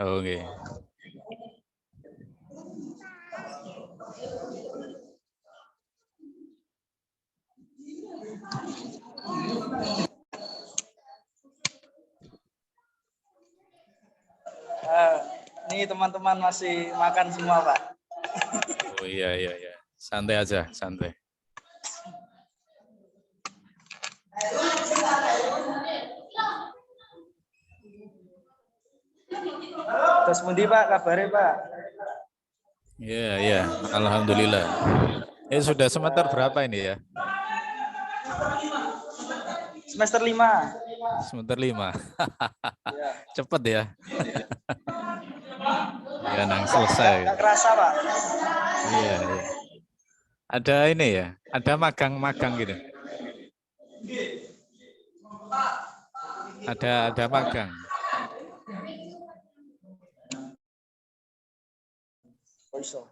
Oke. Eh, ini teman-teman masih makan semua, Pak. Oh iya iya iya. Santai aja, santai. Terus pundi, Pak, kabarnya, Pak? Iya iya. Alhamdulillah. Sudah semester berapa ini ya? Semester 5. Semester 5. Ya. Cepet ya. Ya nang selesai. Nggak kerasa, Pak. Iya iya. Ada ini ya. Ada magang-magang gitu. Ada magang. Oh, iso.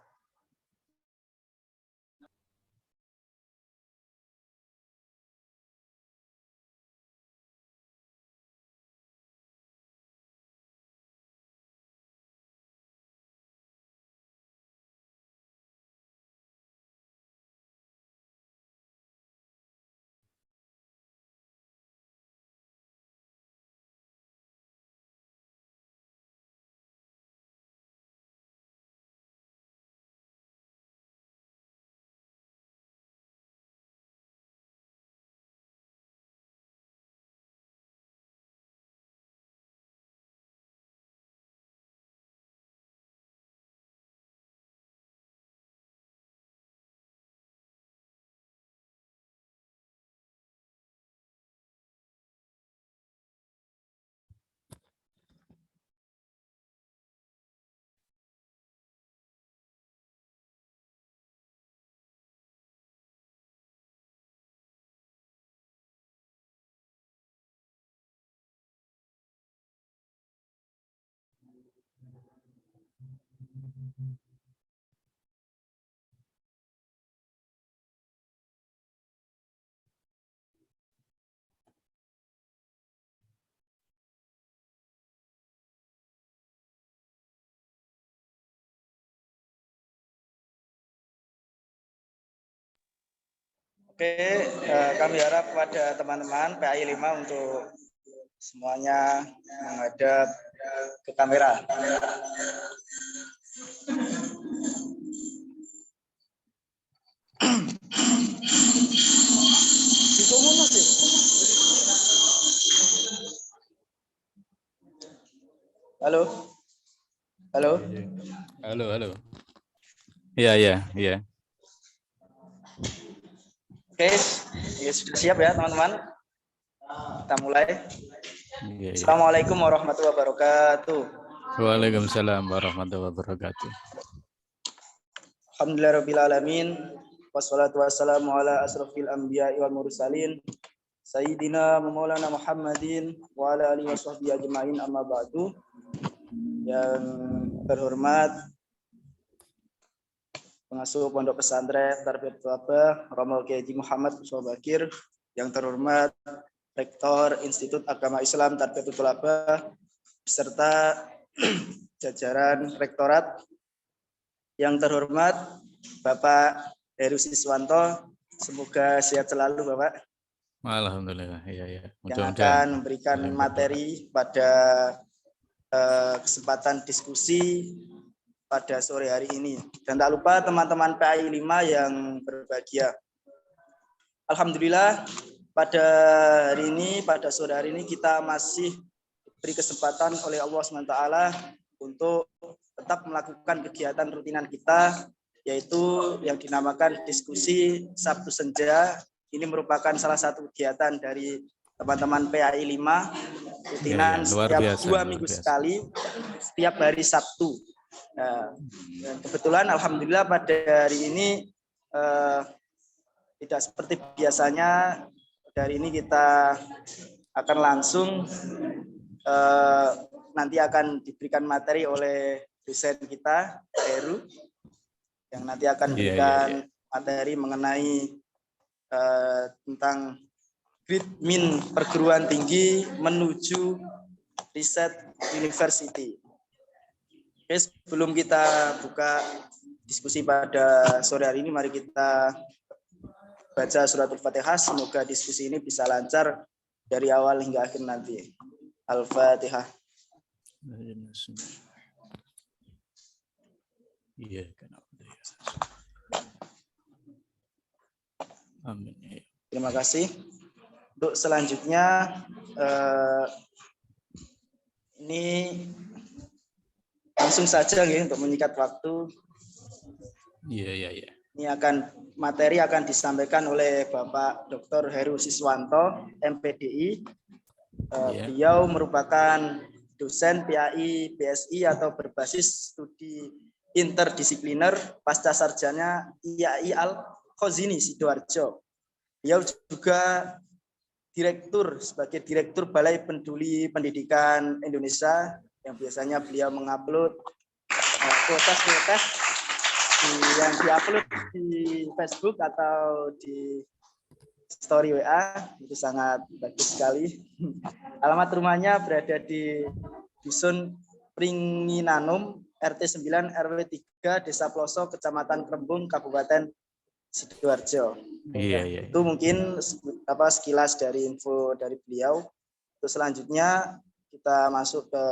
Oke, kami harap kepada teman-teman PAI 5 untuk semuanya menghadap ke kamera. Halo. Halo. Halo halo. Iya iya iya. Oke, ya, sudah siap ya teman-teman? Kita mulai. Iya, iya. Assalamualaikum warahmatullahi wabarakatuh. Waalaikumsalam warahmatullahi wabarakatuh. Alhamdulillahirrahmanirrahim. Wassalatu wassalamu ala asrafil anbiya wal mursalin. Sayyidina Maulana Muhammadin wa ala alihi washabbihi ajma'in, amma ba'du. Yang terhormat pengasuh Pondok Pesantren Tarbiyatul Aba Romo Kiai Haji Muhammad Bakir, yang terhormat Rektor Institut Agama Islam Tarbiyatul Aba beserta jajaran rektorat, yang terhormat Bapak Heru Siswanto, semoga sehat selalu Bapak. Alhamdulillah, iya ya. Yang akan memberikan materi pada kesempatan diskusi pada sore hari ini. Dan tak lupa teman-teman PAI 5 yang berbahagia. Alhamdulillah pada hari ini, pada sore hari ini kita masih diberi kesempatan oleh Allah SWT untuk tetap melakukan kegiatan rutinan kita, yaitu yang dinamakan diskusi Sabtu Senja. Ini merupakan salah satu kegiatan dari teman-teman PAI 5 rutinan setiap 2 minggu sekali, setiap hari Sabtu. Nah, kebetulan alhamdulillah pada hari ini tidak seperti biasanya. Dari ini kita akan langsung nanti akan diberikan materi oleh dosen kita Heru, yang nanti akan memberikan materi mengenai tentang Grid Min perguruan tinggi menuju riset university. Oke, sebelum kita buka diskusi pada sore hari ini, mari kita baca suratul Fatihah. Semoga diskusi ini bisa lancar dari awal hingga akhir nanti. Al-Fatihah. Iya, amin. Terima kasih. Untuk selanjutnya ini langsung saja ya, untuk menyikat waktu. Iya. Ini materi akan disampaikan oleh Bapak Dr. Heru Siswanto, MPDI. Beliau merupakan dosen PAI BSI atau berbasis studi interdisipliner pasca sarjana IAI Al-Khazini Sidoarjo. Beliau juga sebagai direktur Balai Peduli Pendidikan Indonesia, yang biasanya beliau mengupload kuotas yang diupload di Facebook atau di story WA. Itu sangat bagus sekali. Alamat rumahnya berada di Dusun Pringinanum, RT 9 RW 3, Desa Ploso, Kecamatan Krembung, Kabupaten Sidoarjo. Iya. Itu mungkin sekilas dari info dari beliau. Terus selanjutnya kita masuk ke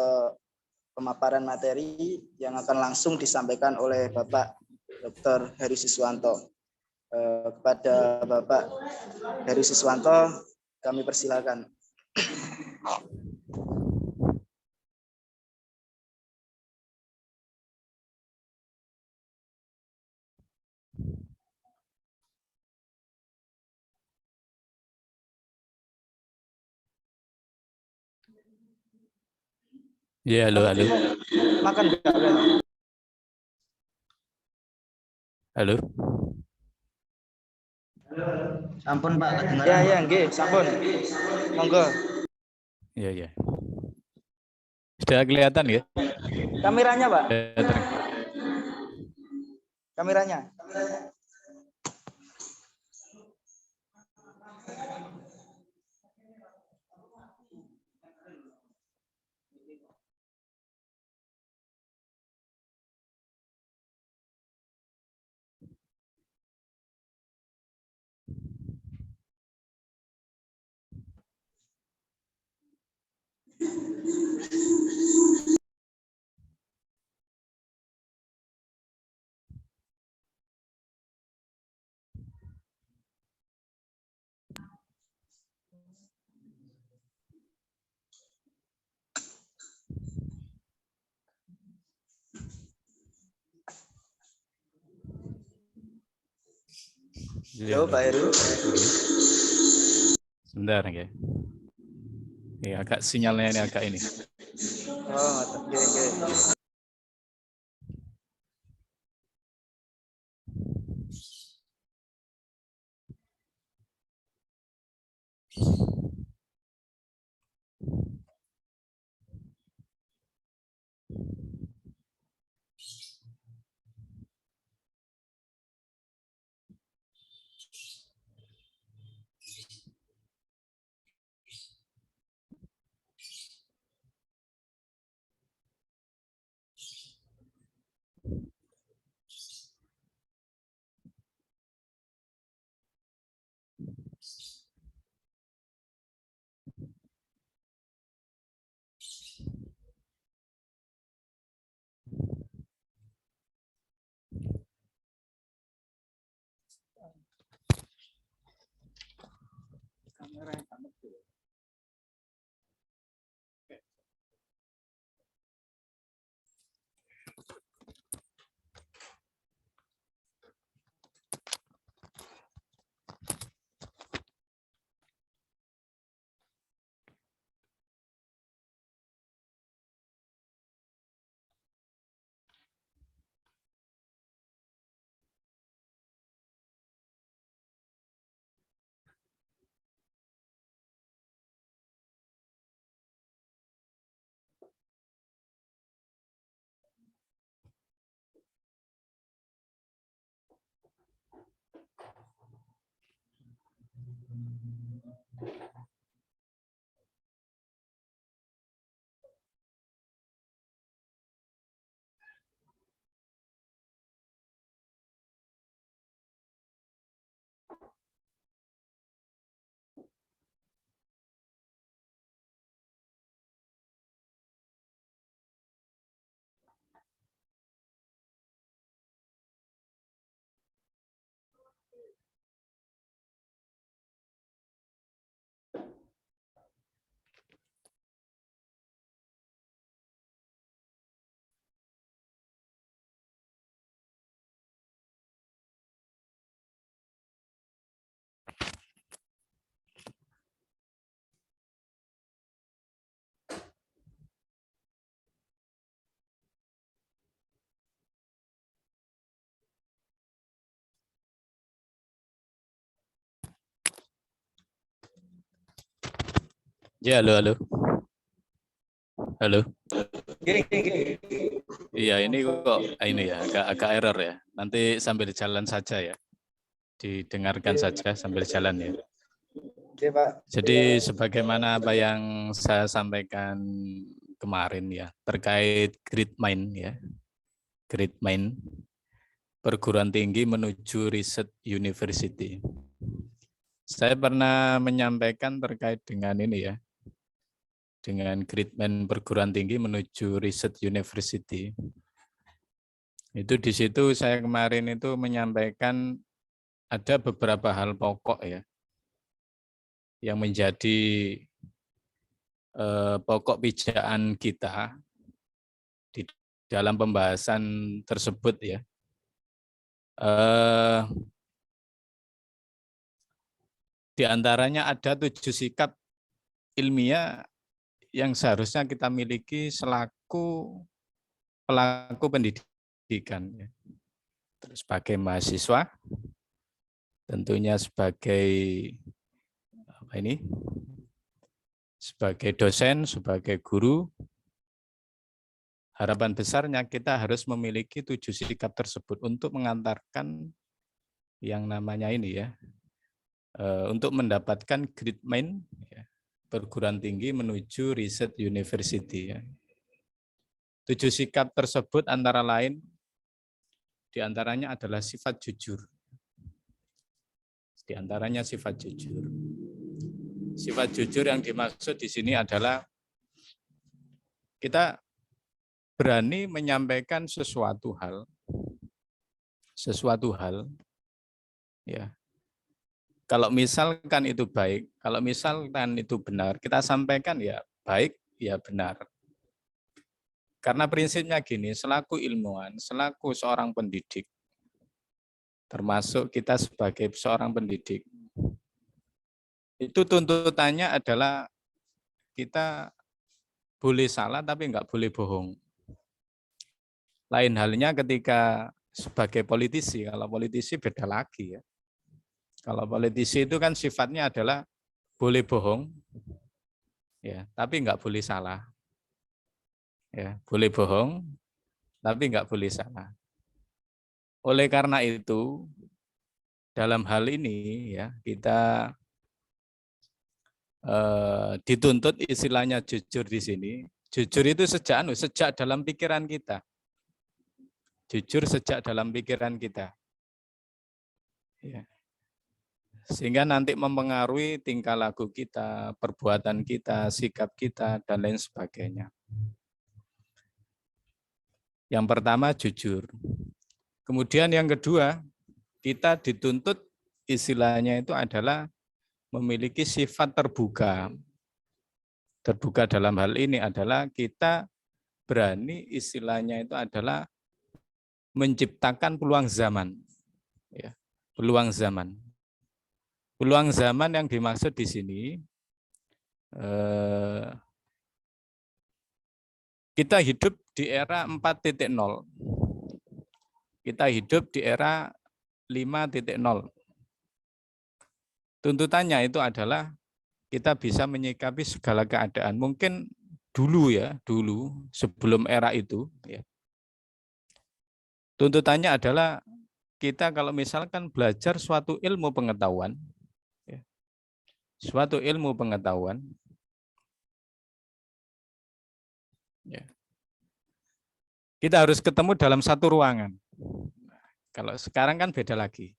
pemaparan materi yang akan langsung disampaikan oleh Bapak Dr. Heru Siswanto. Kepada Bapak Heru Siswanto, kami persilakan. Iya, halo. Makan enggak? Halo. Sampun Pak, kedengaran. Ya, nggih, sampun. Monggo. Iya. Sudah kelihatan ya? Kameranya, Pak. Kameranya. Halo, Pak Heru. Sebentar ya. Ya, agak sinyalnya ini agak ini. Oh, oke. Kamera yang tamat. Ya, halo, halo. Halo. Gini, gini. Iya, ini kok ini ya agak error ya. Nanti sambil jalan saja ya. Didengarkan saja sambil jalan ya. Oke, Pak. Jadi sebagaimana apa yang saya sampaikan kemarin ya terkait Great Mind ya. Great Mind perguruan tinggi menuju riset university. Saya pernah menyampaikan terkait dengan ini ya. Dengan Great Mind perguruan tinggi menuju riset university. Itu di situ saya kemarin itu menyampaikan ada beberapa hal pokok ya yang menjadi pokok pijakan kita di dalam pembahasan tersebut ya. Di antaranya ada 7 sikap ilmiah yang seharusnya kita miliki selaku pelaku pendidikan. Ya. Terus sebagai mahasiswa, tentunya sebagai apa ini? Sebagai dosen, sebagai guru, harapan besarnya kita harus memiliki 7 sikap tersebut untuk mengantarkan yang namanya ini ya, untuk mendapatkan Great Mind ya, perguruan tinggi menuju riset university ya. 7 sikap tersebut antara lain diantaranya adalah sifat jujur. Diantaranya sifat jujur. Sifat jujur yang dimaksud di sini adalah kita berani menyampaikan sesuatu hal ya. Kalau misalkan itu baik, kalau misalkan itu benar, kita sampaikan ya baik, ya benar. Karena prinsipnya gini, selaku ilmuwan, selaku seorang pendidik, termasuk kita sebagai seorang pendidik, itu tuntutannya adalah kita boleh salah tapi nggak boleh bohong. Lain halnya ketika sebagai politisi, kalau politisi beda lagi ya. Kalau politisi itu kan sifatnya adalah boleh bohong, ya, tapi nggak boleh salah. Ya, boleh bohong, tapi nggak boleh salah. Oleh karena itu, dalam hal ini ya kita dituntut istilahnya jujur di sini. Jujur itu sejak dalam pikiran kita. Jujur sejak dalam pikiran kita. Ya. Sehingga nanti mempengaruhi tingkah laku kita, perbuatan kita, sikap kita, dan lain sebagainya. Yang pertama jujur. Kemudian yang kedua, kita dituntut istilahnya itu adalah memiliki sifat terbuka. Terbuka dalam hal ini adalah kita berani istilahnya itu adalah menciptakan peluang zaman. Ya, peluang zaman. Peluang zaman yang dimaksud di sini, kita hidup di era 4.0. Kita hidup di era 5.0. Tuntutannya itu adalah kita bisa menyikapi segala keadaan. Mungkin dulu sebelum era itu, ya. Tuntutannya adalah kita kalau misalkan belajar suatu ilmu pengetahuan, ya, ya, kita harus ketemu dalam satu ruangan. Kalau sekarang kan beda lagi.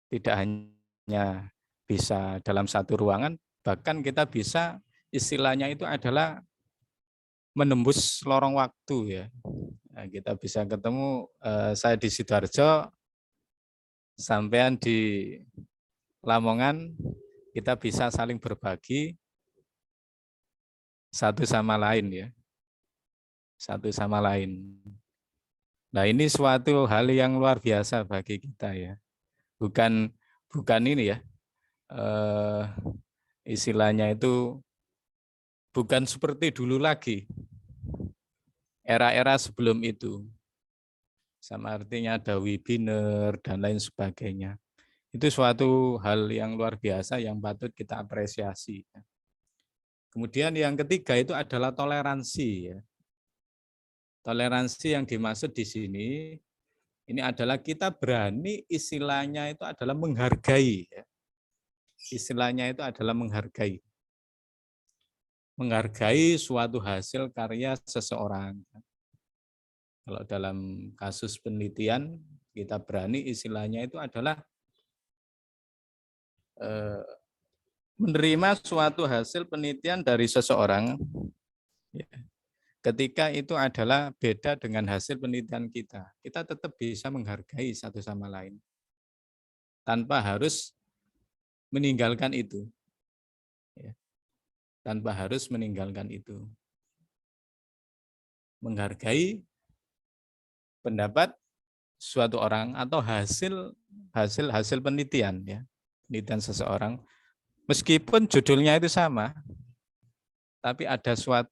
Tidak hanya bisa dalam satu ruangan, bahkan kita bisa istilahnya itu adalah menembus lorong waktu ya. Nah, kita bisa ketemu saya di Sidoarjo, sampean di Lamongan, kita bisa saling berbagi satu sama lain ya. Satu sama lain. Nah, ini suatu hal yang luar biasa bagi kita ya. Bukan ini ya. Istilahnya itu bukan seperti dulu lagi. Era-era sebelum itu. Sama artinya ada webinar dan lain sebagainya. Itu suatu hal yang luar biasa yang patut kita apresiasi. Kemudian yang ketiga itu adalah toleransi. Ya. Toleransi yang dimaksud di sini ini adalah kita berani, istilahnya itu adalah menghargai. Ya. Istilahnya itu adalah menghargai. Menghargai suatu hasil karya seseorang. Kalau dalam kasus penelitian, kita berani, istilahnya itu adalah menerima suatu hasil penelitian dari seseorang, ya, ketika itu adalah beda dengan hasil penelitian kita tetap bisa menghargai satu sama lain tanpa harus meninggalkan itu, ya, tanpa harus meninggalkan itu, menghargai pendapat suatu orang atau hasil penelitian, ya, penelitian seseorang, meskipun judulnya itu sama, tapi ada suatu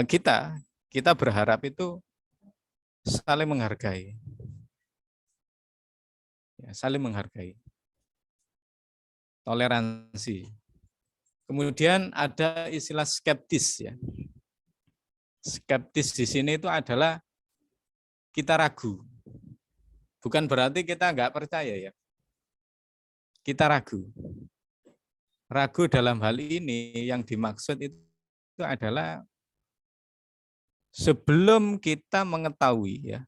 kita berharap itu saling menghargai, ya, saling menghargai, toleransi. Kemudian ada istilah skeptis, ya. Skeptis di sini itu adalah kita ragu, bukan berarti kita nggak percaya, ya. Kita ragu. Ragu dalam hal ini yang dimaksud itu adalah sebelum kita mengetahui, ya,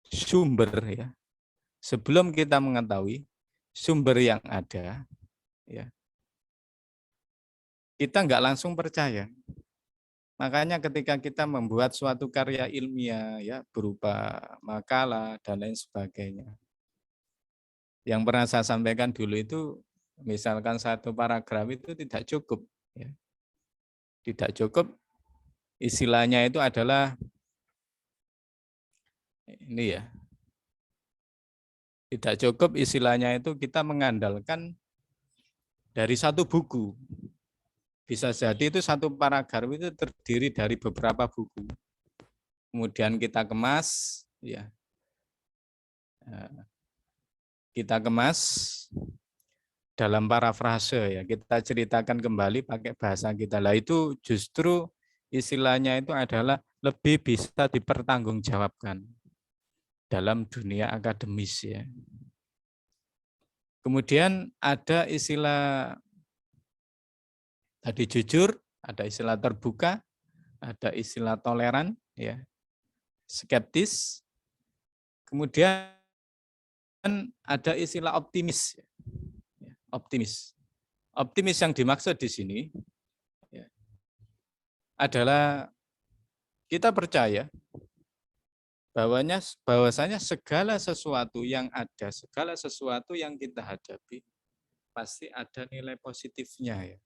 sumber, ya, sebelum kita mengetahui sumber yang ada, ya, kita nggak langsung percaya. Makanya ketika kita membuat suatu karya ilmiah, ya, berupa makalah dan lain sebagainya, yang pernah saya sampaikan dulu itu, misalkan satu paragraf itu tidak cukup, ya. Tidak cukup, istilahnya itu adalah ini, ya. Tidak cukup, istilahnya itu kita mengandalkan dari satu buku. Bisa jadi itu satu paragraf itu terdiri dari beberapa buku. Kemudian kita kemas, ya. Kita kemas dalam parafrase, ya, kita ceritakan kembali pakai bahasa kita. Lah itu justru istilahnya itu adalah lebih bisa dipertanggungjawabkan dalam dunia akademis, ya. Kemudian ada istilah tadi jujur, ada istilah terbuka, ada istilah toleran, ya, skeptis. Kemudian ada istilah optimis, ya. Optimis. Optimis yang dimaksud di sini, ya, adalah kita percaya bahwasanya segala sesuatu yang ada, segala sesuatu yang kita hadapi pasti ada nilai positifnya, ya.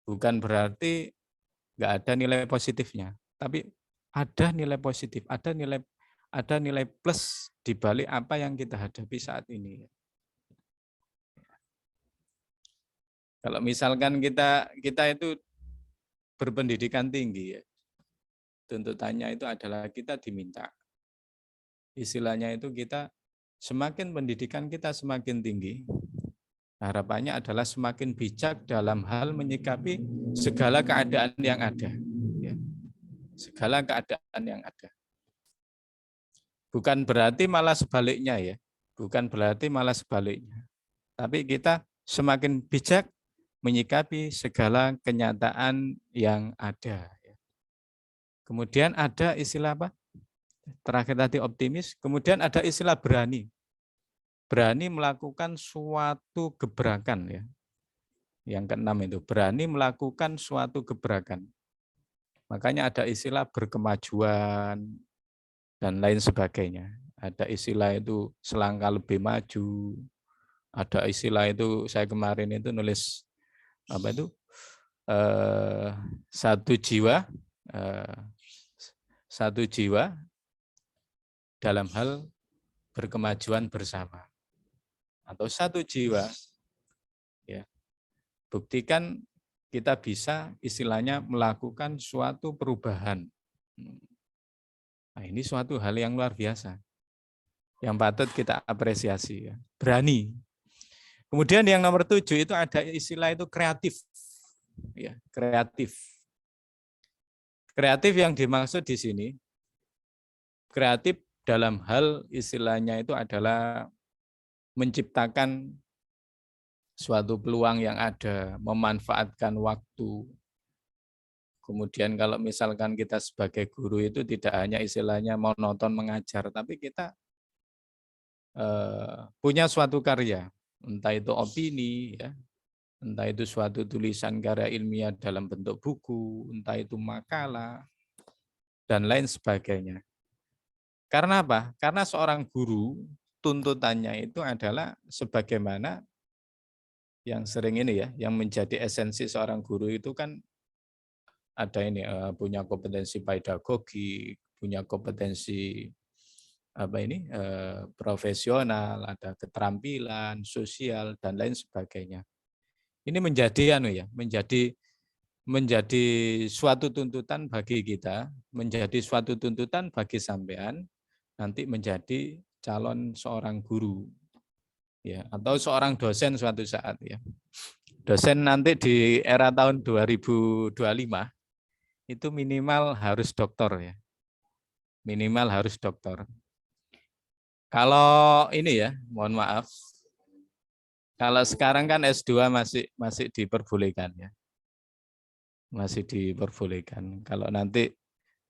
Bukan berarti nggak ada nilai positifnya, tapi ada nilai positif, ada nilai plus di balik apa yang kita hadapi saat ini. Kalau misalkan kita itu berpendidikan tinggi, ya, tuntutannya itu adalah kita diminta, istilahnya itu kita semakin pendidikan kita semakin tinggi, harapannya adalah semakin bijak dalam hal menyikapi segala keadaan yang ada, ya. Segala keadaan yang ada. Bukan berarti malah sebaliknya, ya. Bukan berarti malah sebaliknya. Tapi kita semakin bijak menyikapi segala kenyataan yang ada. Kemudian ada istilah apa? Terakhir tadi optimis. Kemudian ada istilah berani. Berani melakukan suatu gebrakan, ya. Yang keenam itu berani melakukan suatu gebrakan. Makanya ada istilah berkemajuan dan lain sebagainya. Ada istilah itu selangkah lebih maju. Ada istilah itu saya kemarin itu nulis apa itu satu jiwa dalam hal berkemajuan bersama, atau satu jiwa, ya, buktikan kita bisa istilahnya melakukan suatu perubahan. Nah, ini suatu hal yang luar biasa yang patut kita apresiasi, ya. Berani. Kemudian yang nomor 7 itu ada istilah itu kreatif. ya, kreatif. Kreatif yang dimaksud di sini, kreatif dalam hal istilahnya itu adalah menciptakan suatu peluang yang ada, memanfaatkan waktu. Kemudian kalau misalkan kita sebagai guru itu tidak hanya istilahnya monoton mengajar, tapi kita punya suatu karya, entah itu opini, ya, entah itu suatu tulisan karya ilmiah dalam bentuk buku, entah itu makalah, dan lain sebagainya. Karena apa? Karena seorang guru tuntutannya itu adalah sebagaimana yang sering ini ya, yang menjadi esensi seorang guru itu kan ada ini punya kompetensi pedagogi, punya kompetensi apa ini profesional, ada keterampilan, sosial dan lain sebagainya. Ini menjadi menjadi suatu tuntutan bagi kita, menjadi suatu tuntutan bagi sampean nanti menjadi calon seorang guru ya atau seorang dosen suatu saat ya. Dosen nanti di era tahun 2025 itu minimal harus doktor ya. Minimal harus doktor. Kalau ini ya, mohon maaf. Kalau sekarang kan S2 masih diperbolehkan ya. Masih diperbolehkan. Kalau nanti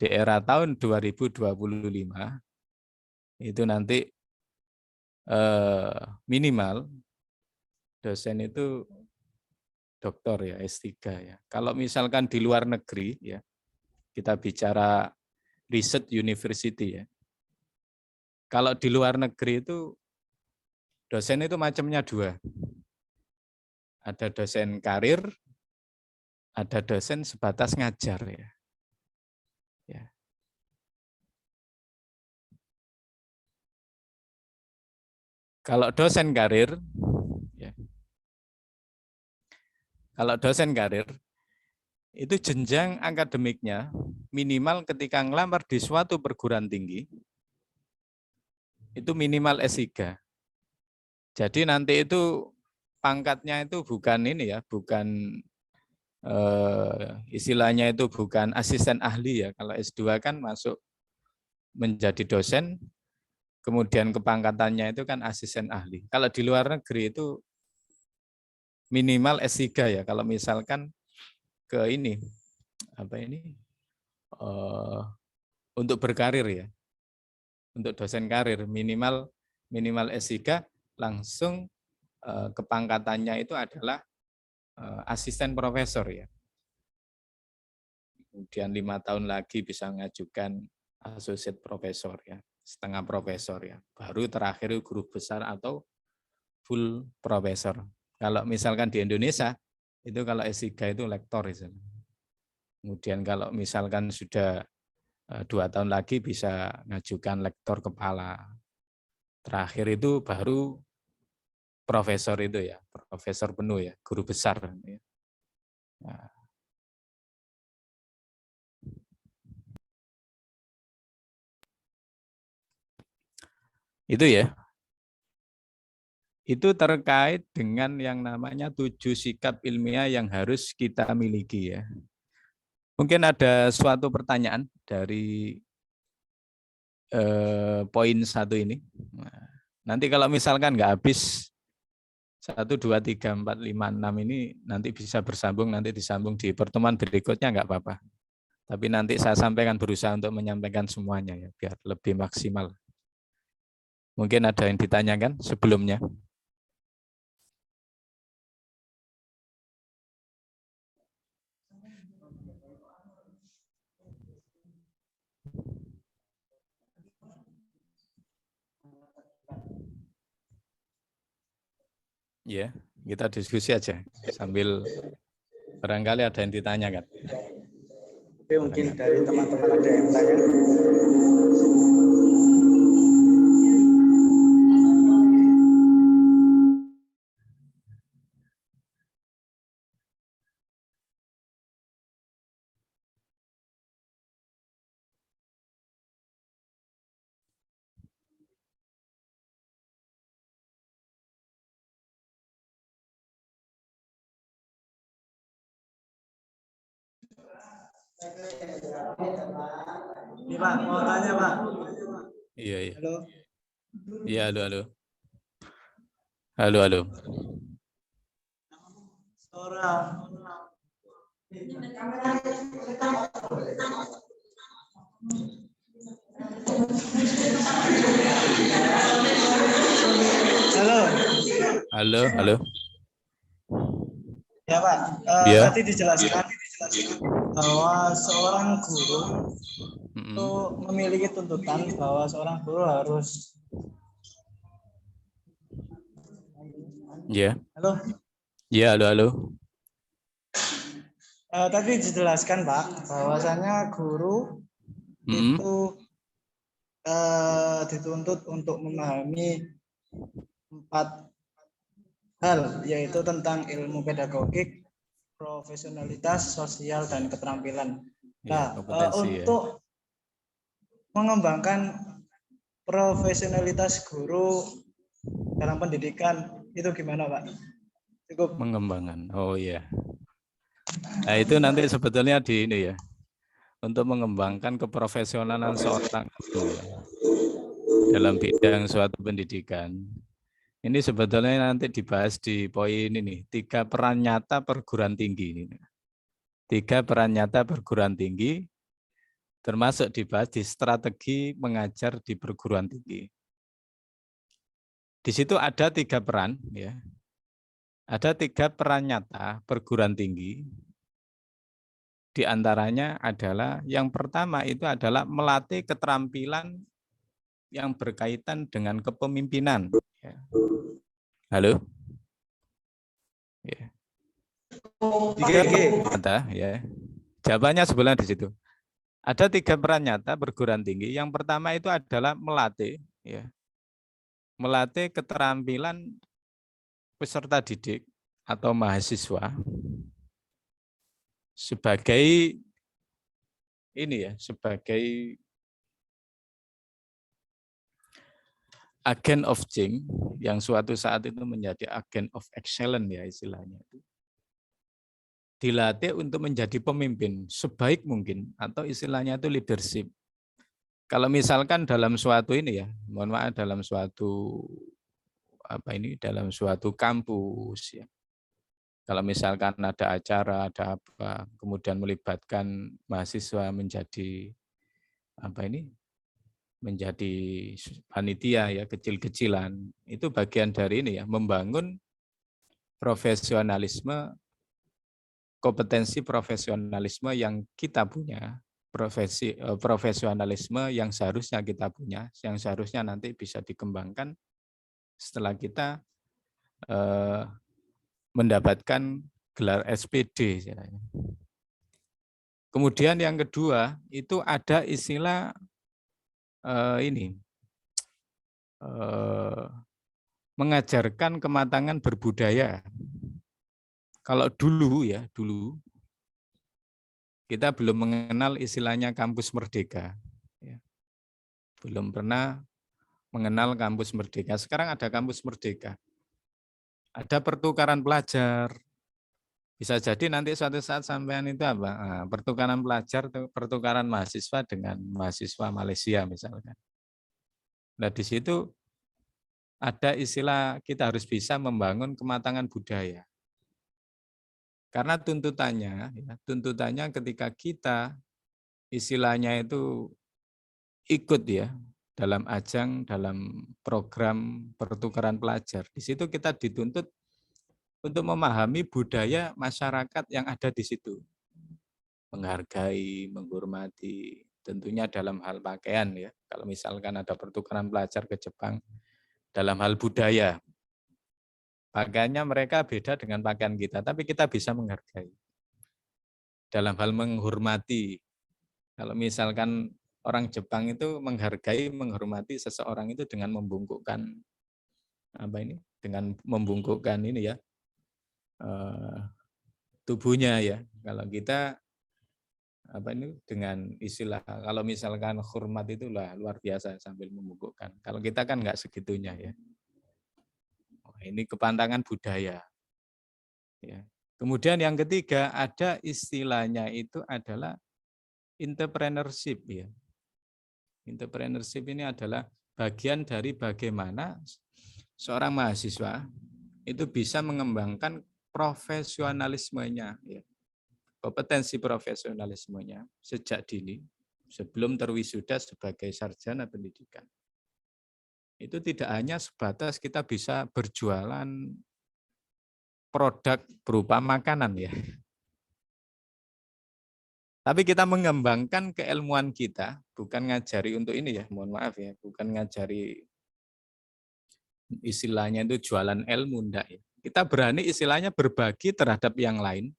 di era tahun 2025 itu nanti minimal dosen itu doktor ya, S3 ya. Kalau misalkan di luar negeri ya, kita bicara riset university ya. Kalau di luar negeri itu dosen itu macamnya dua. Ada dosen karir, ada dosen sebatas ngajar ya. Ya. Kalau dosen karir, ya. Kalau dosen karir itu jenjang akademiknya minimal ketika ngelamar di suatu perguruan tinggi itu minimal S3. Jadi nanti itu pangkatnya itu bukan ini ya, bukan istilahnya itu bukan asisten ahli ya. Kalau S2 kan masuk menjadi dosen, kemudian kepangkatannya itu kan asisten ahli. Kalau di luar negeri itu minimal S3 ya. Kalau misalkan ke ini apa ini untuk berkarir ya, untuk dosen karir minimal S3 langsung kepangkatannya itu adalah asisten profesor ya. Kemudian 5 tahun lagi bisa mengajukan associate profesor ya, setengah profesor ya. Baru terakhir guru besar atau full profesor. Kalau misalkan di Indonesia itu kalau S3 itu lektor. Kemudian kalau misalkan sudah 2 tahun lagi bisa mengajukan lektor kepala. Terakhir itu baru profesor itu ya, profesor penuh ya, guru besar. Nah, itu ya. Itu terkait dengan yang namanya 7 sikap ilmiah yang harus kita miliki ya. Mungkin ada suatu pertanyaan dari poin 1 ini. Nah, nanti kalau misalkan nggak habis 1, 2, 3, 4, 5, 6 ini nanti bisa bersambung, nanti disambung di pertemuan berikutnya nggak apa-apa. Tapi nanti saya sampaikan berusaha untuk menyampaikan semuanya ya, biar lebih maksimal. Mungkin ada yang ditanyakan sebelumnya. Ya, kita diskusi aja sambil barangkali ada yang ditanyakan. Oke, mungkin dari teman-teman ada yang tanya. Ini Pak, mau tanya Pak. Iya, iya. Halo. Iya, halo, halo. Halo, halo. Seorang halo. Halo, halo. Ya Pak, Iya. tadi dijelaskan bahwa seorang guru itu Mm-mm. memiliki tuntutan bahwa seorang guru harus Iya. halo. Iya, halo, halo. Tadi dijelaskan Pak bahwasanya guru Mm-mm. itu dituntut untuk memahami 4 hal, yaitu tentang ilmu pedagogik, profesionalitas, sosial, dan keterampilan. Iya, Nah, kompetensi ya. untuk mengembangkan profesionalitas guru dalam pendidikan itu gimana Pak? Cukup. Mengembangkan. Oh iya. Nah, itu nanti sebetulnya di ini ya. Untuk mengembangkan keprofesionalan seorang guru ya dalam bidang suatu pendidikan. Ini sebetulnya nanti dibahas di poin ini, 3 peran nyata perguruan tinggi. 3 peran nyata perguruan tinggi, termasuk dibahas di strategi mengajar di perguruan tinggi. Di situ ada 3 peran, ya. Ada 3 peran nyata perguruan tinggi. Di antaranya adalah yang pertama itu adalah melatih keterampilan yang berkaitan dengan kepemimpinan. Ya. Halo? Ya. Nyata, ya. Jawabannya sebenarnya di situ. Ada 3 peran nyata perguruan tinggi. Yang pertama itu adalah melatih, ya, melatih keterampilan peserta didik atau mahasiswa sebagai ini ya, sebagai agen of change yang suatu saat itu menjadi agen of excellence ya istilahnya itu. Dilatih untuk menjadi pemimpin sebaik mungkin atau istilahnya itu leadership. Kalau misalkan dalam suatu ini ya, mohon maaf dalam suatu dalam suatu kampus ya. Kalau misalkan ada acara, ada apa, kemudian melibatkan mahasiswa menjadi menjadi panitia ya kecil-kecilan, itu bagian dari ini ya, membangun profesionalisme, kompetensi profesionalisme yang kita punya, profesionalisme yang seharusnya kita punya, yang seharusnya nanti bisa dikembangkan setelah kita mendapatkan gelar SPD. Kemudian yang kedua itu ada istilah mengajarkan kematangan berbudaya. Kalau dulu ya, dulu kita belum mengenal istilahnya kampus merdeka. Ya. Belum pernah mengenal kampus merdeka. Sekarang ada kampus merdeka. Ada pertukaran pelajar. Bisa jadi nanti suatu saat sampean itu apa? Nah, pertukaran pelajar, pertukaran mahasiswa dengan mahasiswa Malaysia misalkan. Nah di situ ada istilah kita harus bisa membangun kematangan budaya. Karena tuntutannya ketika kita istilahnya itu ikut ya dalam ajang, dalam program pertukaran pelajar. Di situ kita dituntut untuk memahami budaya masyarakat yang ada di situ. Menghargai, menghormati, tentunya dalam hal pakaian ya. Kalau misalkan ada pertukaran pelajar ke Jepang, dalam hal budaya, pakaiannya mereka beda dengan pakaian kita, tapi kita bisa menghargai. Dalam hal menghormati, kalau misalkan orang Jepang itu menghargai, menghormati seseorang itu dengan membungkukkan dengan membungkukkan ini ya tubuhnya ya. Kalau kita dengan istilah, kalau misalkan hormat itulah luar biasa sambil membungkukkan. Kalau kita kan nggak segitunya ya. Ini kepantangan budaya. Ya. Kemudian yang ketiga ada istilahnya itu adalah entrepreneurship ya. Entrepreneurship ini adalah bagian dari bagaimana seorang mahasiswa itu bisa mengembangkan profesionalismenya, ya. Kompetensi profesionalismenya sejak dini sebelum terwisuda sebagai sarjana pendidikan. Itu tidak hanya sebatas kita bisa berjualan produk berupa makanan ya. Tapi kita mengembangkan keilmuan kita, bukan ngajari untuk ini ya, mohon maaf ya, bukan ngajari istilahnya itu jualan ilmu, enggak ya. Kita berani istilahnya berbagi terhadap yang lain,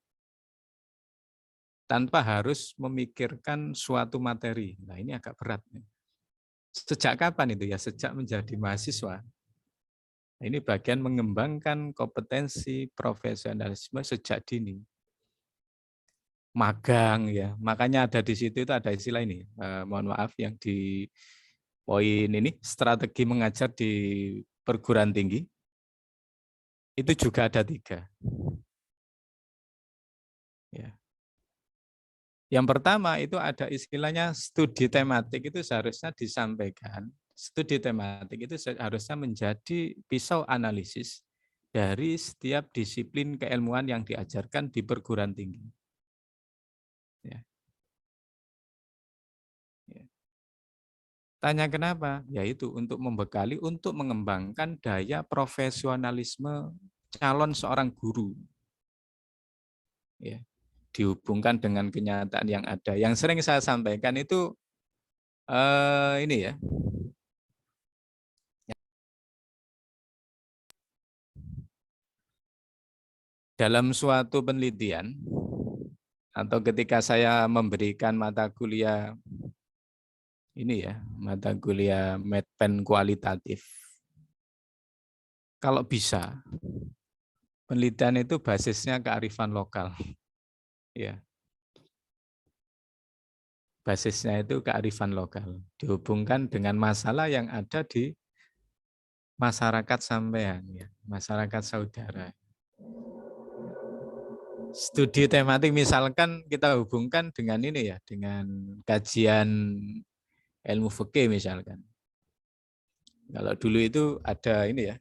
tanpa harus memikirkan suatu materi. Nah ini agak berat. Sejak kapan itu ya? Sejak menjadi mahasiswa. Nah, ini bagian mengembangkan kompetensi profesionalisme sejak dini. Magang ya, makanya ada di situ itu ada istilah ini. Mohon maaf yang di poin ini strategi mengajar di perguruan tinggi itu juga ada 3. Ya. Yang pertama itu ada istilahnya studi tematik, itu seharusnya disampaikan. Studi tematik itu harusnya menjadi pisau analisis dari setiap disiplin keilmuan yang diajarkan di perguruan tinggi. Ya. Ya. Tanya kenapa? Yaitu untuk membekali, untuk mengembangkan daya profesionalisme calon seorang guru. Ya. Dihubungkan dengan kenyataan yang ada. Yang sering saya sampaikan itu ini ya. Dalam suatu penelitian atau ketika saya memberikan mata kuliah ini ya, mata kuliah medpen kualitatif. Kalau bisa penelitian itu basisnya kearifan lokal. Ya. Basisnya itu kearifan lokal, dihubungkan dengan masalah yang ada di masyarakat sampean ya, masyarakat saudara. Studi tematik misalkan kita hubungkan dengan ini ya, dengan kajian ilmu fikih misalkan. Kalau dulu itu ada ini ya,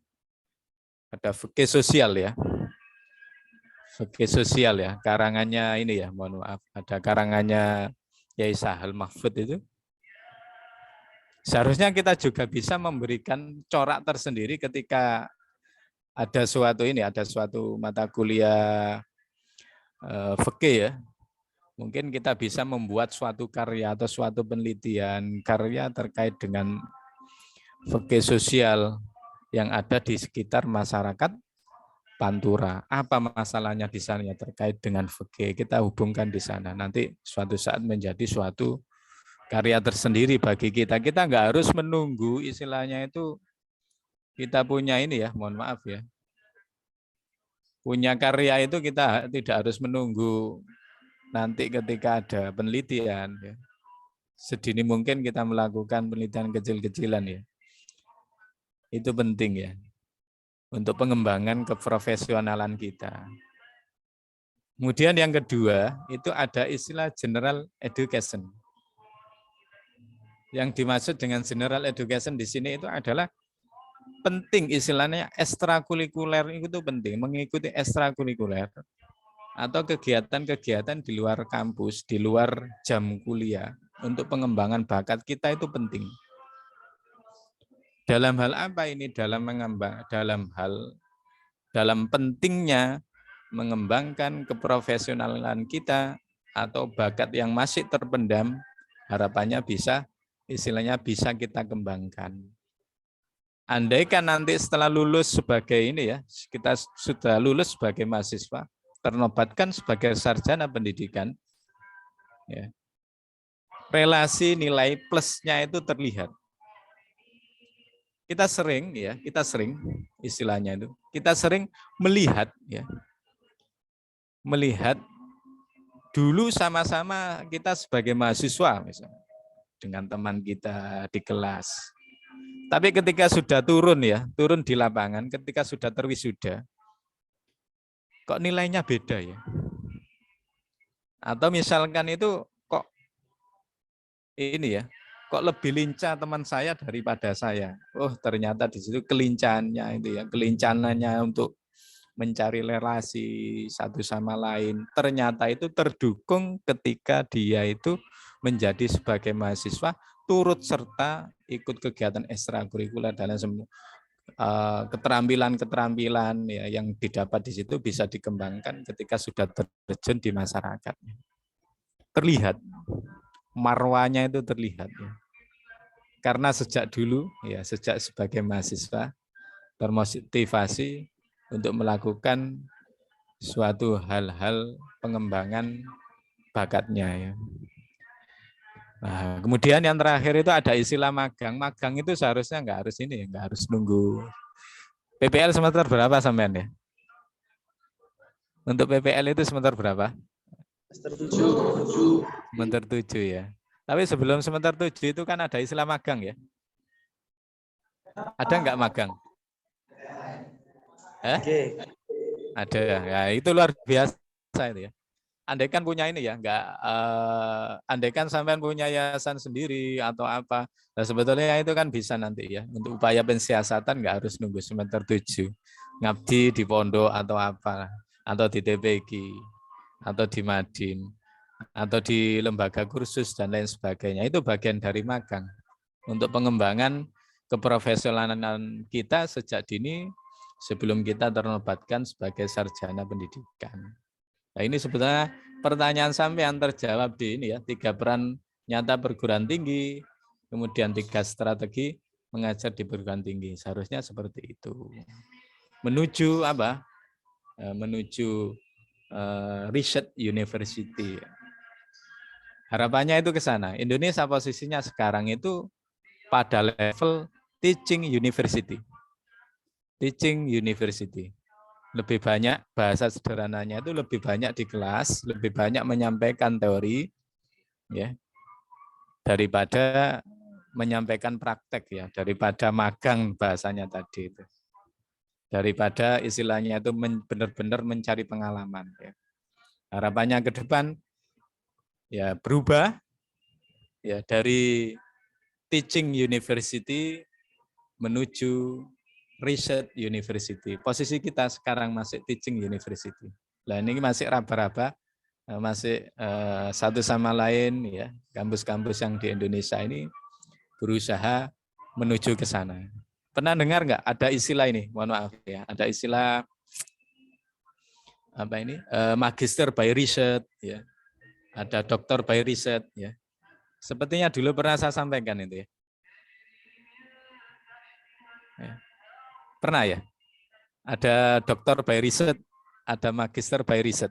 ada fikih sosial ya. Fikih sosial ya, karangannya ini ya, mohon maaf, ada karangannya Yai Sahal Mahfud itu. Seharusnya kita juga bisa memberikan corak tersendiri ketika ada suatu ini, ada suatu mata kuliah fikih ya, mungkin kita bisa membuat suatu karya atau suatu penelitian karya terkait dengan fikih sosial yang ada di sekitar masyarakat Pantura. Apa masalahnya di sana ya terkait dengan fikih? Kita hubungkan di sana. Nanti suatu saat menjadi suatu karya tersendiri bagi kita. Kita nggak harus menunggu istilahnya itu kita punya ini ya, mohon maaf ya. Punya karya itu kita tidak harus menunggu nanti ketika ada penelitian. Ya. Sedini mungkin kita melakukan penelitian kecil-kecilan ya. Itu penting ya. Untuk pengembangan keprofesionalan kita. Kemudian yang kedua, itu ada istilah general education. Yang dimaksud dengan general education di sini itu adalah penting istilahnya ekstrakurikuler itu penting, mengikuti ekstrakurikuler atau kegiatan-kegiatan di luar kampus, di luar jam kuliah untuk pengembangan bakat kita itu penting. Dalam hal apa ini? Dalam pentingnya mengembangkan keprofesionalan kita atau bakat yang masih terpendam, harapannya bisa istilahnya bisa kita kembangkan. Andaikan nanti setelah lulus sebagai ini ya, kita sudah lulus sebagai mahasiswa, ternobatkan sebagai sarjana pendidikan, ya, relasi nilai plusnya itu terlihat. Kita sering istilahnya itu, kita sering melihat ya, melihat dulu sama-sama kita sebagai mahasiswa misalnya dengan teman kita di kelas. Tapi ketika sudah turun di lapangan, ketika sudah terwisuda, kok nilainya beda ya? Atau misalkan itu kok ini ya, kok lebih lincah teman saya daripada saya. Oh, ternyata di situ kelincahannya itu ya, kelincahannya untuk mencari relasi satu sama lain. Ternyata itu terdukung ketika dia itu menjadi sebagai mahasiswa turut serta ikut kegiatan ekstrakurikuler dan semua keterampilan-keterampilan ya yang didapat di situ bisa dikembangkan ketika sudah terjun di masyarakat. Terlihat marwahnya itu terlihat ya. Karena sejak dulu ya sejak sebagai mahasiswa termotivasi untuk melakukan suatu hal-hal pengembangan bakatnya ya. Nah, kemudian yang terakhir itu ada istilah magang. Magang itu seharusnya nggak harus ini, nggak harus nunggu. PPL semester berapa sampean ya? Untuk PPL itu semester berapa? Semester 7. Semester 7 ya. Tapi sebelum semester 7 itu kan ada istilah magang ya. Ada nggak magang? Oke. Ada. Ya, itu luar biasa itu ya. Andaikan punya ini ya, nggak andaikan sampean punya yayasan sendiri atau apa. Nah, sebetulnya itu kan bisa nanti ya. Untuk upaya pensiasatan nggak harus nunggu semester 7. Ngabdi di pondok atau apa, atau di TPG, atau di Madin, atau di lembaga kursus dan lain sebagainya. Itu bagian dari magang. Untuk pengembangan keprofesionalan kita sejak dini sebelum kita ternobatkan sebagai sarjana pendidikan. Nah, ini sebetulnya pertanyaan sampean terjawab di ini ya, 3 peran nyata perguruan tinggi, kemudian 3 strategi mengajar di perguruan tinggi. Seharusnya seperti itu. Menuju apa? Menuju riset university. Harapannya itu ke sana. Indonesia posisinya sekarang itu pada level teaching university. Teaching university. Lebih banyak bahasa sederhananya itu lebih banyak di kelas, lebih banyak menyampaikan teori ya daripada menyampaikan praktek ya, daripada magang bahasanya tadi itu. Daripada istilahnya itu benar-benar mencari pengalaman ya. Harapannya ke depan ya berubah ya dari teaching university menuju research university. Posisi kita sekarang masih teaching university. Nah, ini masih raba-raba, masih satu sama lain ya. Kampus-kampus yang di Indonesia ini berusaha menuju ke sana. Pernah dengar nggak ada istilah ini? Mohon maaf ya, ada istilah apa ini? Magister by research ya. Ada doktor by research ya. Sepertinya dulu pernah saya sampaikan itu ya. Pernah ya? Ada doktor by research, ada magister by research.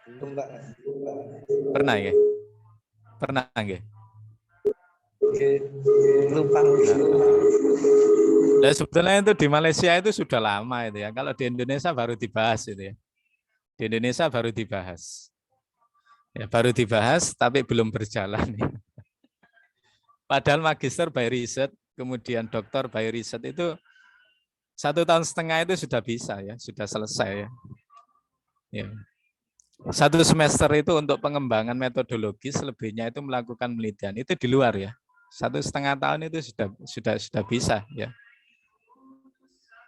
Belum, Mbak. Pernah ya? Pernah nggak? Oke. Lupa. Nah, sebetulnya itu di Malaysia itu sudah lama itu ya. Kalau di Indonesia baru dibahas itu ya. Di Indonesia baru dibahas. Ya, baru dibahas tapi belum berjalan. Ya. Padahal magister by research, kemudian doktor by research itu 1,5 tahun itu sudah bisa ya, sudah selesai ya. Ya. 1 semester itu untuk pengembangan metodologis, selebihnya itu melakukan penelitian. Itu di luar ya. 1,5 tahun itu sudah bisa ya.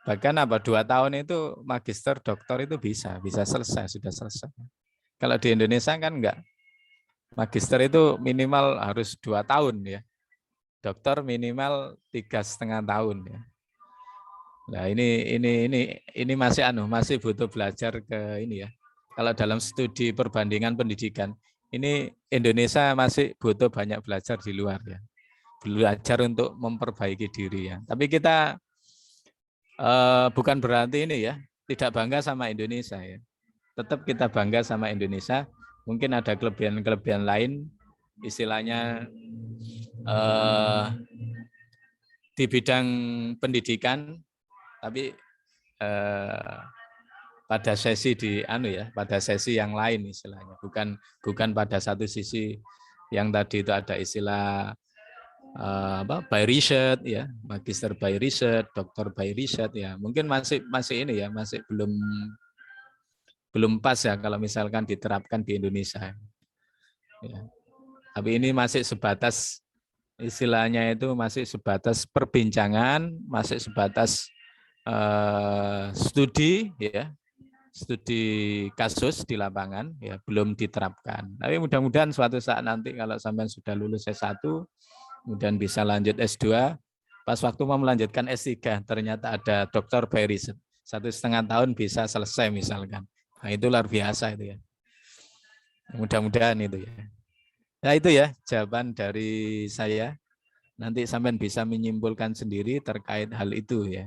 Bahkan 2 tahun itu magister doktor itu bisa selesai, sudah selesai. Kalau di Indonesia kan enggak. Magister itu minimal harus 2 tahun ya. Dokter minimal 3,5 tahun ya. Nah, ini masih butuh belajar ke ini ya. Kalau dalam studi perbandingan pendidikan, ini Indonesia masih butuh banyak belajar di luar ya. Belajar untuk memperbaiki diri ya. Tapi kita bukan berarti ini ya, tidak bangga sama Indonesia ya. Tetap kita bangga sama Indonesia. Mungkin ada kelebihan-kelebihan lain, istilahnya di bidang pendidikan, tapi pada sesi pada sesi yang lain istilahnya, bukan pada satu sisi yang tadi itu ada istilah by research ya, magister by research, doktor by research ya, mungkin masih ini ya, masih belum pas ya kalau misalkan diterapkan di Indonesia. Ya. Tapi ini masih sebatas istilahnya itu masih sebatas perbincangan, masih sebatas studi ya, studi kasus di lapangan ya, belum diterapkan. Tapi mudah-mudahan suatu saat nanti kalau sampai sudah lulus S1 kemudian bisa lanjut S2, pas waktu mau melanjutkan S3 ternyata ada dokter Ferry 1,5 tahun bisa selesai misalkan. Nah, itu luar biasa itu ya. Mudah-mudahan itu ya. Nah itu ya jawaban dari saya. Nanti sampean bisa menyimpulkan sendiri terkait hal itu ya.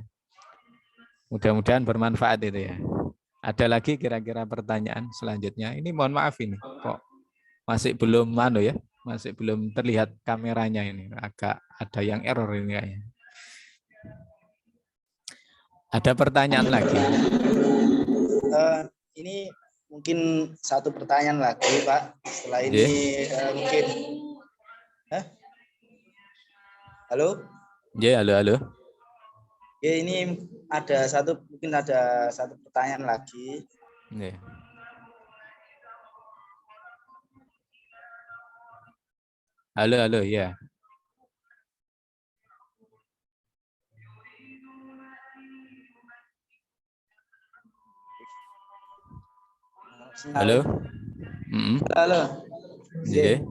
Mudah-mudahan bermanfaat itu ya. Ada lagi kira-kira pertanyaan selanjutnya? Ini mohon maaf ini kok masih belum ya, masih belum terlihat kameranya ini. Agak ada yang error ini kayaknya. Ada pertanyaan lagi? Ini mungkin satu pertanyaan lagi, Pak. Setelah ini mungkin. Halo? Ya, halo. Ya, ini mungkin ada satu pertanyaan lagi. Yeah. Halo, ya. Halo. Halo. Yeah.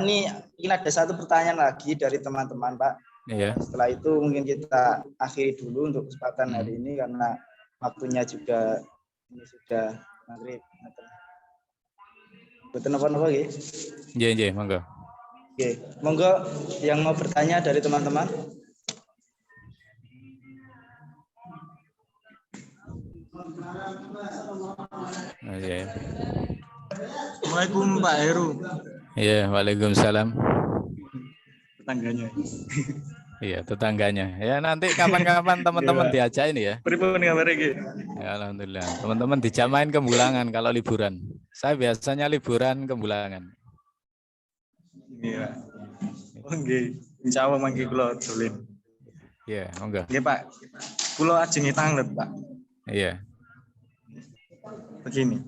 Ini ada satu pertanyaan lagi dari teman-teman, Pak. Yeah. Setelah itu mungkin kita akhiri dulu untuk kesempatan hari ini karena waktunya juga ini sudah maghrib. Betul apa gitu? Iya, monggo. Oke, monggo yang mau bertanya dari teman-teman. Assalamualaikum Pak Heru. Iya, waalaikumsalam. Tetangganya. Iya, tetangganya. Ya nanti kapan-kapan teman-teman diajak ini ya. Pripun kabar iki? Ya, alhamdulillah. Teman-teman dijamain ke Bulangan kalau liburan. Saya biasanya liburan ke Bulangan. Iya. Oh nggih. Insyaallah mangke kula dolen. Iya, monggo. Nggih Pak. Kula ajengi tanglet, Pak. Iya. Begini.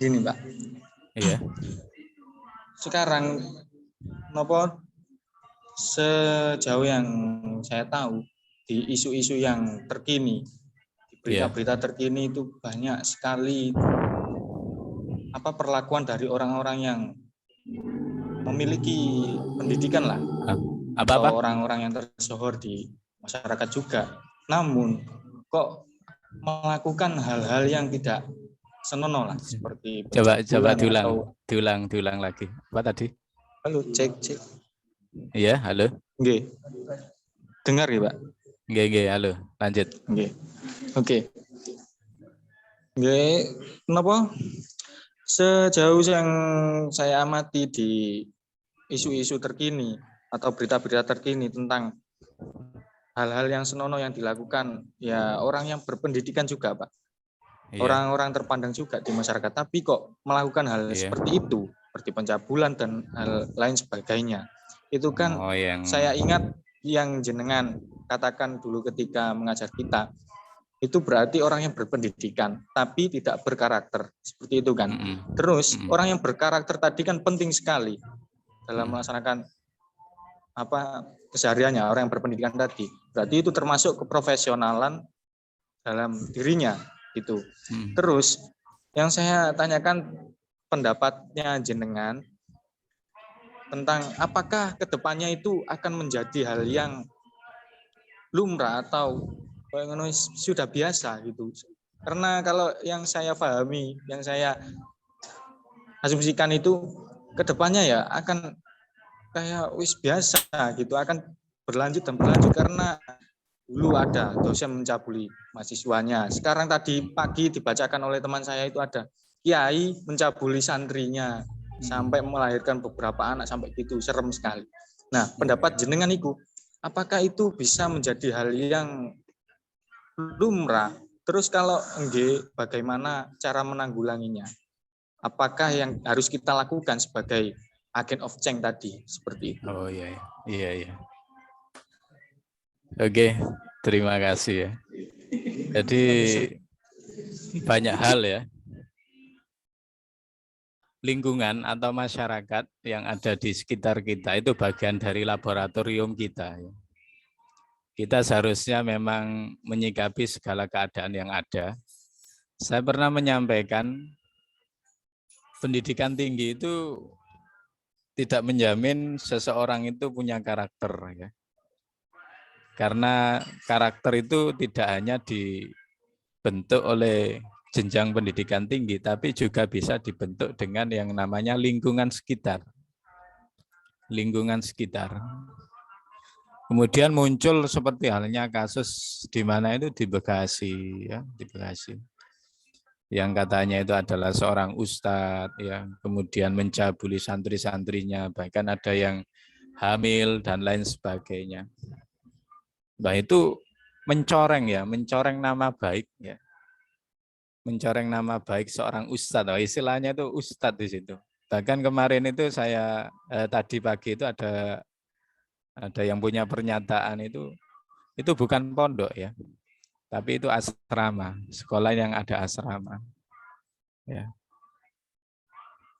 Gini, Pak. Iya. Sekarang nopo sejauh yang saya tahu di isu-isu yang terkini, di berita-berita terkini itu banyak sekali perlakuan dari orang-orang yang memiliki pendidikan lah, atau orang-orang yang tersohor di masyarakat juga. Namun kok melakukan hal-hal yang tidak senonoh lah, seperti coba diulang lagi. Apa tadi? Halo, cek. Iya, halo. Nggih. Dengar ya, Pak? Nggih, halo. Lanjut. Nggih. Oke. Nggih, kenapa? Sejauh yang saya amati di isu-isu terkini atau berita-berita terkini tentang hal-hal yang senonoh yang dilakukan ya orang yang berpendidikan juga, Pak. Orang-orang terpandang juga di masyarakat, tapi kok melakukan hal seperti itu, seperti pencabulan dan hal lain sebagainya. Itu kan saya ingat yang jenengan katakan dulu ketika mengajar kita, itu berarti orang yang berpendidikan, tapi tidak berkarakter. Seperti itu kan. Terus orang yang berkarakter tadi kan penting sekali dalam melaksanakan kesehariannya, orang yang berpendidikan tadi. Berarti itu termasuk keprofesionalan dalam dirinya. Gitu. Terus yang saya tanyakan pendapatnya jenengan tentang apakah kedepannya itu akan menjadi hal yang lumrah atau sudah biasa gitu. Karena kalau yang saya pahami, yang saya asumsikan itu kedepannya ya akan kayak wis biasa gitu, akan berlanjut karena dulu ada dosen mencabuli mahasiswanya. Sekarang tadi pagi dibacakan oleh teman saya itu ada kiai mencabuli santrinya sampai melahirkan beberapa anak sampai gitu, serem sekali. Nah, pendapat jenengan itu, apakah itu bisa menjadi hal yang lumrah? Terus kalau enggak, bagaimana cara menanggulanginya? Apakah yang harus kita lakukan sebagai agent of change tadi seperti itu? Oh iya. Oke, terima kasih ya. Jadi banyak hal ya lingkungan atau masyarakat yang ada di sekitar kita itu bagian dari laboratorium kita. Kita seharusnya memang menyikapi segala keadaan yang ada. Saya pernah menyampaikan pendidikan tinggi itu tidak menjamin seseorang itu punya karakter, ya. Karena karakter itu tidak hanya dibentuk oleh jenjang pendidikan tinggi, tapi juga bisa dibentuk dengan yang namanya lingkungan sekitar. Lingkungan sekitar. Kemudian muncul seperti halnya kasus di mana itu di Bekasi, ya, di Bekasi. Yang katanya itu adalah seorang ustadz, ya, kemudian mencabuli santri-santrinya, bahkan ada yang hamil dan lain sebagainya. Nah itu mencoreng, ya, mencoreng nama baik, ya, mencoreng nama baik seorang ustadz. Oh, istilahnya itu ustadz di situ. Bahkan kemarin itu saya tadi pagi itu ada yang punya pernyataan itu bukan pondok, ya, tapi itu asrama, sekolah yang ada asrama. Ya.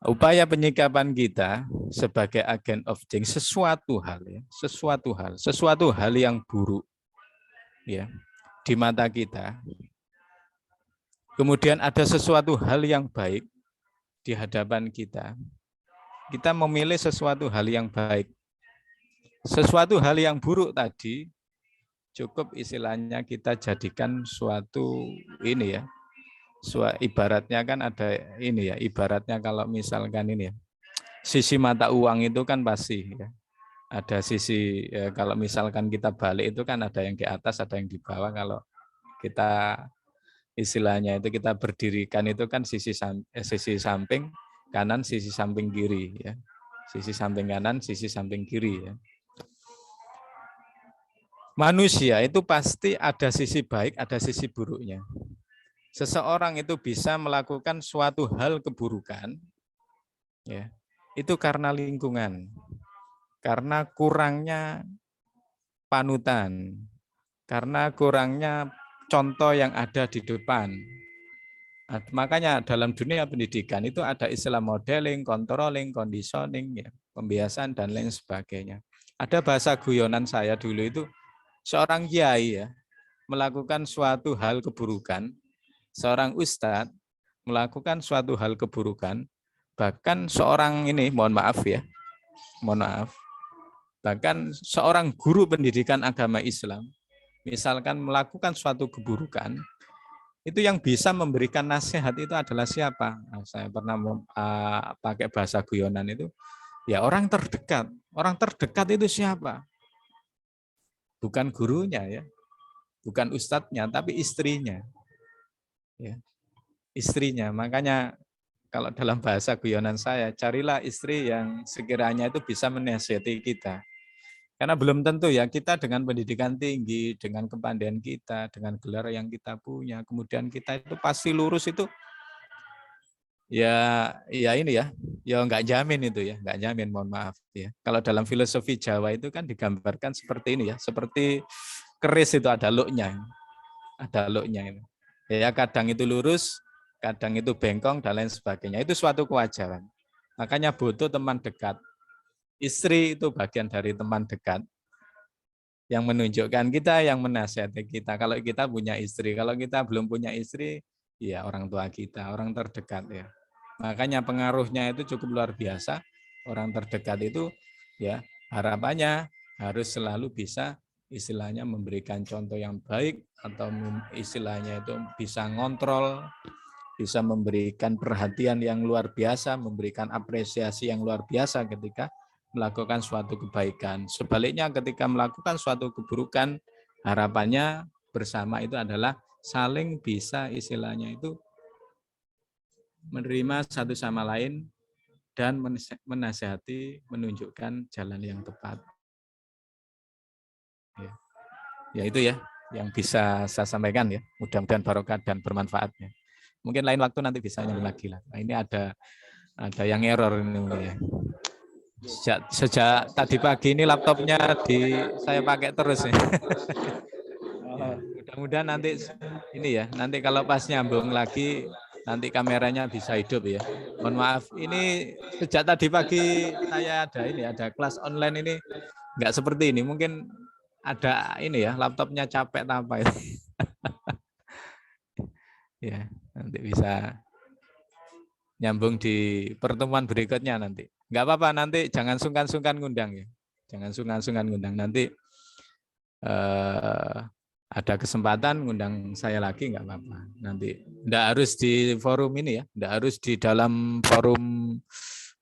Upaya penyikapan kita sebagai agen of change sesuatu hal, ya, sesuatu hal yang buruk, ya, di mata kita. Kemudian ada sesuatu hal yang baik di hadapan kita. Kita memilih sesuatu hal yang baik. Sesuatu hal yang buruk tadi cukup istilahnya kita jadikan suatu ini, ya. Ibaratnya kan ada ini, ya, ibaratnya kalau misalkan ini, ya, sisi mata uang itu kan pasti, ya, ada sisi, ya, kalau misalkan kita balik itu kan ada yang di atas, ada yang di bawah. Kalau kita istilahnya itu kita berdirikan itu kan sisi samping kanan, sisi samping kiri, ya, sisi samping kanan, sisi samping kiri, ya. Manusia itu pasti ada sisi baik, ada sisi buruknya. Seseorang itu bisa melakukan suatu hal keburukan, ya, itu karena lingkungan, karena kurangnya panutan, karena kurangnya contoh yang ada di depan. Makanya dalam dunia pendidikan itu ada istilah modeling, controlling, conditioning, ya, pembiasan dan lain sebagainya. Ada bahasa guyonan saya dulu itu, seorang kiai, ya, melakukan suatu hal keburukan, seorang ustadz melakukan suatu hal keburukan, bahkan seorang ini, mohon maaf, ya, mohon maaf, bahkan seorang guru pendidikan agama Islam, misalkan melakukan suatu keburukan, itu yang bisa memberikan nasihat itu adalah siapa? Nah, saya pernah pakai bahasa guyonan itu, ya orang terdekat. Orang terdekat itu siapa? Bukan gurunya, ya, bukan ustadznya, tapi istrinya, ya, istrinya. Makanya kalau dalam bahasa guyonan saya, carilah istri yang sekiranya itu bisa menasihati kita. Karena belum tentu, ya, kita dengan pendidikan tinggi, dengan kepandaian kita, dengan gelar yang kita punya, kemudian kita itu pasti lurus itu, ya ini, ya nggak jamin itu, ya, nggak jamin, mohon maaf, ya. Kalau dalam filosofi Jawa itu kan digambarkan seperti ini, ya, seperti keris itu ada luknya itu. Ya, kadang itu lurus, kadang itu bengkong dan lain sebagainya. Itu suatu kewajaran. Makanya butuh teman dekat. Istri itu bagian dari teman dekat yang menunjukkan kita, yang menasihati kita. Kalau kita punya istri, kalau kita belum punya istri, ya orang tua kita, orang terdekat, ya. Makanya pengaruhnya itu cukup luar biasa. Orang terdekat itu, ya, harapannya harus selalu bisa istilahnya memberikan contoh yang baik, atau istilahnya itu bisa ngontrol, bisa memberikan perhatian yang luar biasa, memberikan apresiasi yang luar biasa ketika melakukan suatu kebaikan. Sebaliknya ketika melakukan suatu keburukan, harapannya bersama itu adalah saling bisa istilahnya itu menerima satu sama lain dan menasihati, menunjukkan jalan yang tepat. Ya itu, ya, yang bisa saya sampaikan, ya. Mudah-mudahan barokah dan bermanfaatnya. Mungkin lain waktu nanti bisa nyambung lagi lah. Nah, ini ada yang error ini, ya. Sejak tadi pagi ini laptopnya saya pakai terus, ya. Ya, mudah-mudahan nanti ini, ya, nanti kalau pas nyambung lagi nanti kameranya bisa hidup ya. Mohon maaf, ini sejak tadi pagi saya ada kelas online ini nggak seperti ini. Mungkin ada ini ya, laptopnya capek apa itu. Ya, nanti bisa nyambung di pertemuan berikutnya nanti. Nggak apa-apa, nanti jangan sungkan-sungkan ngundang ya. Jangan sungkan-sungkan ngundang. Nanti ada kesempatan ngundang saya lagi nggak apa-apa. Nanti nggak harus di forum ini ya, nggak harus di dalam forum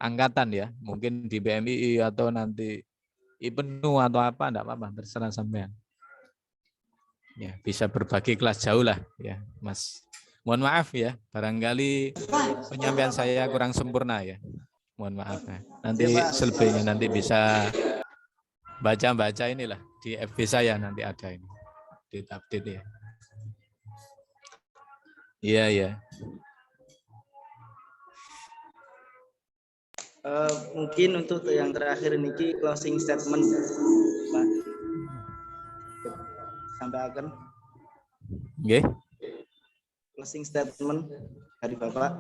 angkatan ya. Mungkin di BMI atau nanti IPENU atau apa, nggak apa-apa, terserah sampean. Ya, bisa berbagi kelas jauh lah ya, Mas. Mohon maaf ya, barangkali penyampaian saya kurang sempurna ya. Mohon maaf ya. Nanti selebihnya nanti bisa baca-baca inilah di FB saya, nanti ada ini update ya. Iya ya. Mungkin untuk yang terakhir niki closing statement Pak. Sampai akan. Oke. Closing statement dari Bapak.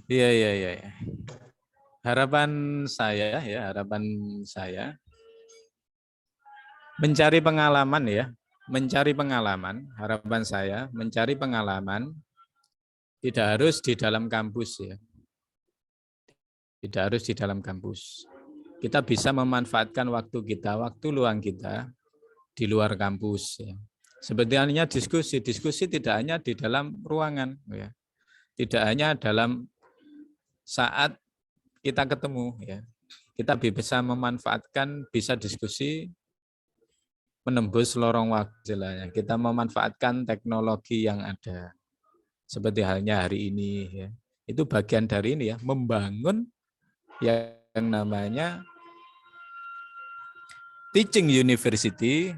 Iya. Harapan saya mencari pengalaman ya, harapan saya mencari pengalaman tidak harus di dalam kampus ya. Tidak harus di dalam kampus. Kita bisa memanfaatkan waktu luang kita di luar kampus ya. Seperti halnya diskusi tidak hanya di dalam ruangan ya. Tidak hanya dalam saat kita ketemu ya. Kita bisa memanfaatkan, bisa diskusi menembus lorong waktu istilahnya. Kita memanfaatkan teknologi yang ada. Seperti halnya hari ini ya. Itu bagian dari ini ya, membangun yang namanya teaching university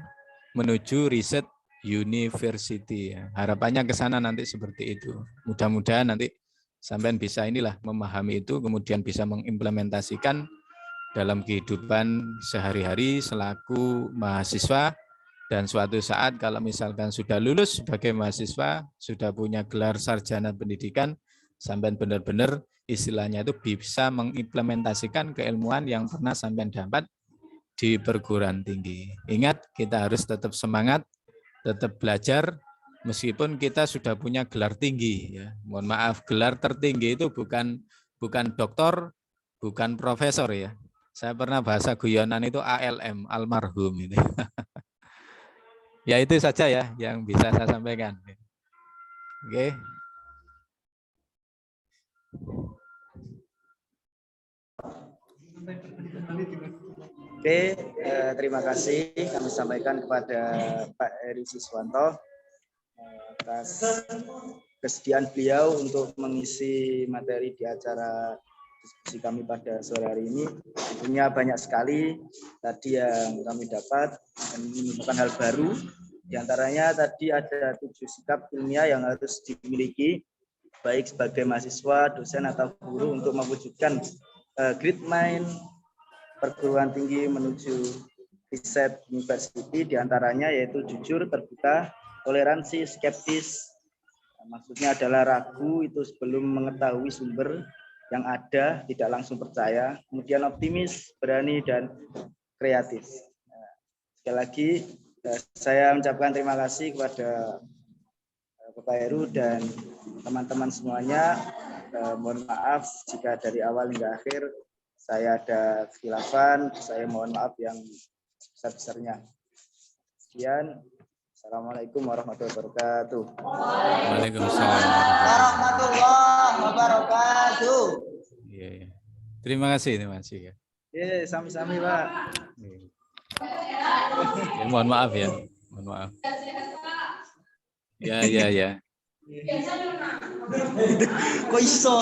menuju riset university ya. Harapannya ke sana nanti seperti itu. Mudah-mudahan nanti sampean bisa inilah memahami itu, kemudian bisa mengimplementasikan dalam kehidupan sehari-hari selaku mahasiswa, dan suatu saat kalau misalkan sudah lulus sebagai mahasiswa, sudah punya gelar sarjana pendidikan, sampean benar-benar istilahnya itu bisa mengimplementasikan keilmuan yang pernah sampean dapat di perguruan tinggi. Ingat, kita harus tetap semangat, tetap belajar, meskipun kita sudah punya gelar tinggi. Ya. Mohon maaf, gelar tertinggi itu bukan doktor, bukan profesor ya. Saya pernah bahasa guyonan itu ALM, almarhum ini. Ya itu saja ya yang bisa saya sampaikan. Oke. Oke, terima kasih kami sampaikan kepada Pak Heri Siswanto atas kesediaan beliau untuk mengisi materi di acara diskusi kami pada sore hari ini. Tentunya banyak sekali tadi yang kami dapat, dan ini bukan hal baru. Di antaranya tadi ada 7 sikap ilmiah yang harus dimiliki baik sebagai mahasiswa, dosen atau guru untuk mewujudkan great mind perguruan tinggi menuju riset university, diantaranya yaitu jujur, terbuka, toleransi, skeptis. Maksudnya adalah ragu itu sebelum mengetahui sumber yang ada, tidak langsung percaya. Kemudian optimis, berani, dan kreatif. Sekali lagi saya mengucapkan terima kasih kepada Bapak Heru dan teman-teman semuanya. Mohon maaf jika dari awal hingga akhir saya ada khilafan, saya mohon maaf yang sebesar-besarnya. Sekian, Assalamualaikum warahmatullahi wabarakatuh. Waalaikumsalam warahmatullahi wabarakatuh. Iya. Terima kasih ya. Iya, sami-sami Pak. Ya, mohon maaf ya, mohon maaf. Ya. Kok iso?